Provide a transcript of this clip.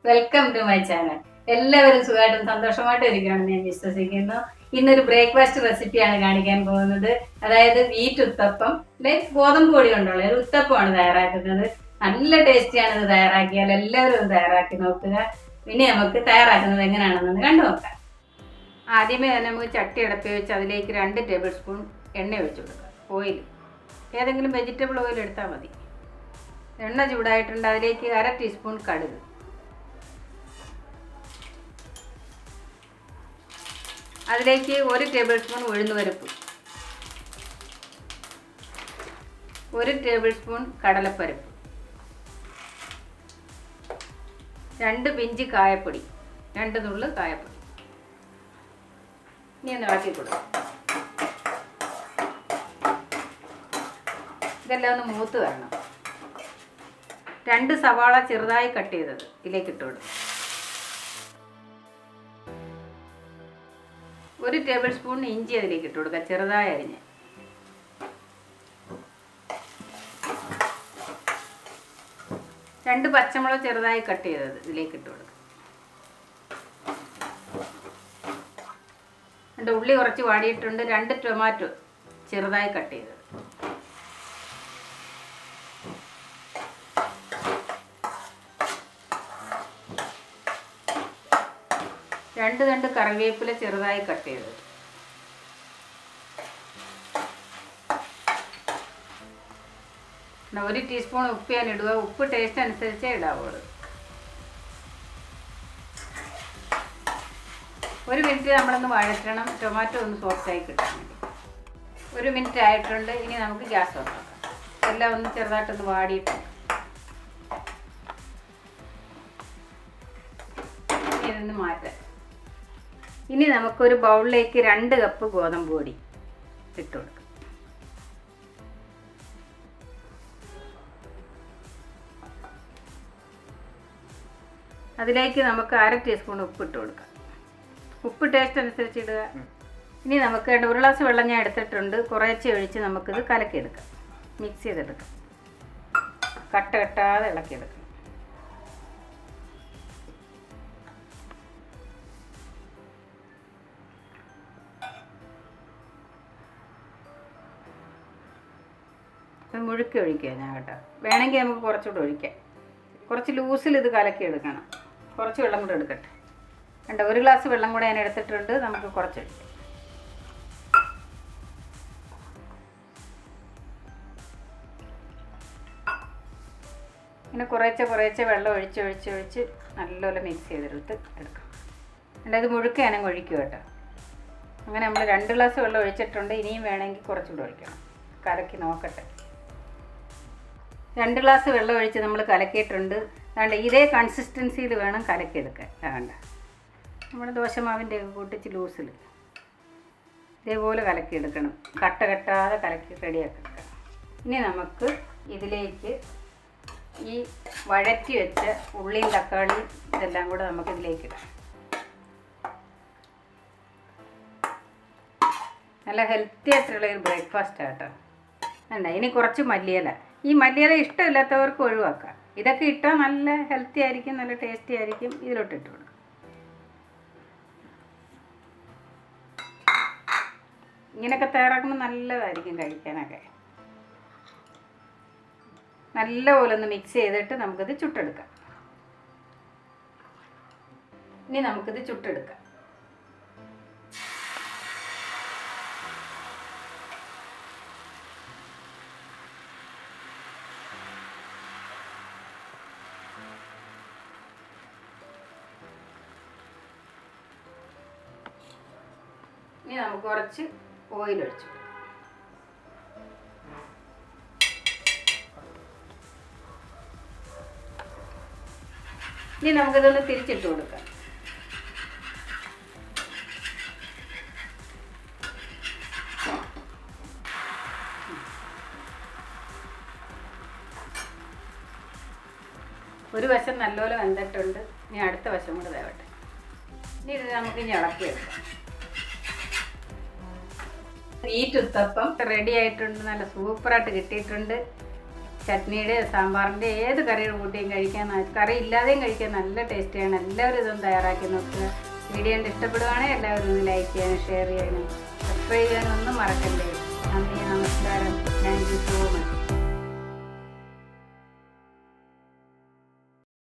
Welcome to my channel. എല്ലാവരും സുഖമായിട്ടും സന്തോഷമായിട്ടും ഇരിക്കുകയാണെന്ന് ഞാൻ വിശ്വസിക്കുന്നു. ഇന്നൊരു ബ്രേക്ക്ഫാസ്റ്റ് റെസിപ്പിയാണ് കാണിക്കാൻ പോകുന്നത്. അതായത് വീറ്റ് ഉത്തപ്പം, ഗോതമ്പ് പൊടി കൊണ്ടുള്ള ഒരു ഉത്തപ്പമാണ് തയ്യാറാക്കുന്നത്. നല്ല ടേസ്റ്റിയാണ് ഇത് തയ്യാറാക്കിയാൽ. എല്ലാവരും ഇത് തയ്യാറാക്കി നോക്കുക. ഇനി നമുക്ക് തയ്യാറാക്കുന്നത് എങ്ങനെയാണെന്ന് കണ്ടു നോക്കാം. ആദ്യമേ തന്നെ നമുക്ക് ചട്ടി അടപ്പി വെച്ച് അതിലേക്ക് 2 ടേബിൾ സ്പൂൺ എണ്ണ ഒഴിച്ചു കൊടുക്കുക. ഓയിൽ, ഏതെങ്കിലും വെജിറ്റബിൾ ഓയിൽ എടുത്താൽ മതി. എണ്ണ ചൂടായിട്ടുണ്ട്. അതിലേക്ക് 1/2 ടീസ്പൂൺ കടുക്, അതിലേക്ക് 1 ടേബിൾ സ്പൂൺ ഉഴുന്നുപരിപ്പ്, 1 ടേബിൾ സ്പൂൺ കടലപ്പരിപ്പ്, 2 പിഞ്ച് കായപ്പൊടി, 2 നുള്ള് കായപ്പൊടി. ഇനി ഒന്ന് ഇളക്കി കൊടുക്കും. ഇതെല്ലാം ഒന്ന് മൂത്ത് വരണം. 2 സവാള ചെറുതായി കട്ട് ചെയ്തത് ഇതിലേക്ക് ഇട്ട് കൊടുക്കും. 1 ടേബിൾ സ്പൂൺ ഇഞ്ചി അതിലേക്ക് ഇട്ട് കൊടുക്കുക, ചെറുതായി അരിഞ്ഞ്. 2 പച്ചമുളക് ചെറുതായി കട്ട് ചെയ്തത് ഇതിലേക്ക് ഇട്ട് കൊടുക്കുക. 2 ഉള്ളി കുറച്ച് വാടിയിട്ടുണ്ട്. 2 ടൊമാറ്റോ ചെറുതായി കട്ട് ചെയ്തത്. രണ്ട് കറിവേപ്പില ചെറുതായി കട്ട് ചെയ്തത്. ഒരു ടീസ്പൂൺ ഉപ്പ് ഞാൻ ഇടുക. ഉപ്പ് ടേസ്റ്റ് അനുസരിച്ചേ ഇടാവുള്ളൂ. 1 മിനിറ്റ് നമ്മളൊന്ന് വഴറ്റണം. ടൊമാറ്റോ ഒന്ന് സോഫ്റ്റായി കിട്ടാൻ വേണ്ടി. 1 മിനിറ്റ് ആയിട്ടുണ്ട്. ഇനി നമുക്ക് ഗ്യാസ് ഓഫ് ആക്കാം. എല്ലാം ഒന്ന് ചെറുതായിട്ടൊന്ന് വാടിയിട്ടുണ്ട്. ഇതൊന്ന് മാറ്റാം. ഇനി നമുക്കൊരു ബൗളിലേക്ക് 2 കപ്പ് ഗോതമ്പ് പൊടി ഇട്ട് കൊടുക്കാം. അതിലേക്ക് നമുക്ക് 1/2 ടീസ്പൂൺ ഉപ്പ് ഇട്ട് കൊടുക്കാം. ഉപ്പ് ടേസ്റ്റ് അനുസരിച്ച് ഇടുക. ഇനി നമുക്ക് 1 ഗ്ലാസ് വെള്ളം ഞാൻ എടുത്തിട്ടുണ്ട്. കുറേശ്ശെ ഒഴിച്ച് നമുക്കിത് കലക്കിയെടുക്കാം. മിക്സ് ചെയ്തെടുക്കാം. കട്ട കെട്ടാതെ ഇളക്കിയെടുക്കാം. മുഴുക്കി ഒഴിക്കുക ഞാൻ കേട്ടോ. വേണമെങ്കിൽ നമുക്ക് കുറച്ചുകൂടെ ഒഴിക്കാം. കുറച്ച് ലൂസിൽ ഇത് കലക്കി എടുക്കണം. കുറച്ച് വെള്ളം കൂടെ എടുക്കട്ടെ. 1 ഗ്ലാസ് വെള്ളം കൂടെ ഞാൻ എടുത്തിട്ടുണ്ട്. നമുക്ക് കുറച്ച് ഒഴിക്കാം. ഇങ്ങനെ കുറേശ്ശെ വെള്ളം ഒഴിച്ച് നല്ലപോലെ മിക്സ് ചെയ്തെടുത്ത് എടുക്കാം. ഇത് മുഴുക്കി ഞാനങ്ങ് ഒഴിക്കും കേട്ടോ. അങ്ങനെ നമ്മൾ 2 ഗ്ലാസ് വെള്ളം ഒഴിച്ചിട്ടുണ്ട്. ഇനിയും വേണമെങ്കിൽ കുറച്ചുകൂടെ ഒഴിക്കണം. കലക്കി നോക്കട്ടെ. 2 ഗ്ലാസ് വെള്ളം ഒഴിച്ച് നമ്മൾ കലക്കിയിട്ടുണ്ട്. അതുകൊണ്ട് ഇതേ കൺസിസ്റ്റൻസിയിൽ വേണം കലക്കിയെടുക്കാൻ. വേണ്ട നമ്മുടെ ദോശമാവിൻ്റെ കൂട്ടിച്ച് ലൂസിൽ ഇതേപോലെ കലക്കിയെടുക്കണം. കട്ട കെട്ടാതെ കലക്കി റെഡിയാക്കി എടുക്കണം. ഇനി നമുക്ക് ഇതിലേക്ക് ഈ വഴറ്റി വെച്ച ഉള്ളിയും തക്കാളിയും ഇതെല്ലാം കൂടെ നമുക്ക് ഇതിലേക്ക് ഇടാം. നല്ല ഹെൽത്തി ആയിട്ടുള്ളൊരു ബ്രേക്ക്ഫാസ്റ്റ് ആട്ടോ. വേണ്ട ഇനി കുറച്ച് മല്ലിയില. ഈ മല്ലിയില ഇഷ്ടമില്ലാത്തവർക്ക് ഒഴിവാക്കാം. ഇതൊക്കെ ഇട്ടാൽ നല്ല ഹെൽത്തി ആയിരിക്കും, നല്ല ടേസ്റ്റി ആയിരിക്കും. ഇതിലോട്ട് ഇട്ട് കൊടുക്കും. ഇങ്ങനെയൊക്കെ തയ്യാറാക്കുമ്പോൾ നല്ലതായിരിക്കും കഴിക്കാനൊക്കെ. നല്ലപോലെ ഒന്ന് മിക്സ് ചെയ്തിട്ട് നമുക്കിത് ചുട്ടെടുക്കാം. ഇനി നമുക്കിത് ചുട്ടെടുക്കാം. ഇനി നമുക്ക് കുറച്ച് ഓയിൽ ഒഴിച്ചു. ഇനി നമുക്കിതൊന്ന് തിരിച്ചിട്ട് കൊടുക്കാം. ഒരു വശം നല്ലപോലെ വെന്തിട്ടുണ്ട്. ഇനി അടുത്ത വശം കൂടെ വേവട്ടെ. ഇനി ഇത് നമുക്ക് ഇനി ഇളക്കിയെടുക്കാം. വീറ്റ് ഉത്തപ്പം റെഡി ആയിട്ടുണ്ട്. നല്ല സൂപ്പറായിട്ട് കിട്ടിയിട്ടുണ്ട്. ചട്നിയുടെ സാമ്പാറിൻ്റെ ഏത് കറിയുടെ കൂട്ടിയും കഴിക്കാൻ, കറി ഇല്ലാതെയും കഴിക്കാൻ നല്ല ടേസ്റ്റിയാണ്. എല്ലാവരും ഇതൊന്ന് തയ്യാറാക്കി നോക്കുക. വീഡിയോ കണ്ട് ഇഷ്ടപ്പെടുവാണെങ്കിൽ എല്ലാവരും ഒന്ന് ലൈക്ക് ചെയ്യാനും ഷെയർ ചെയ്യാനും സബ്സ്ക്രൈബ് ചെയ്യാനും ഒന്നും മറക്കല്ലേ. നന്ദി, നമസ്കാരം. Thank you so much.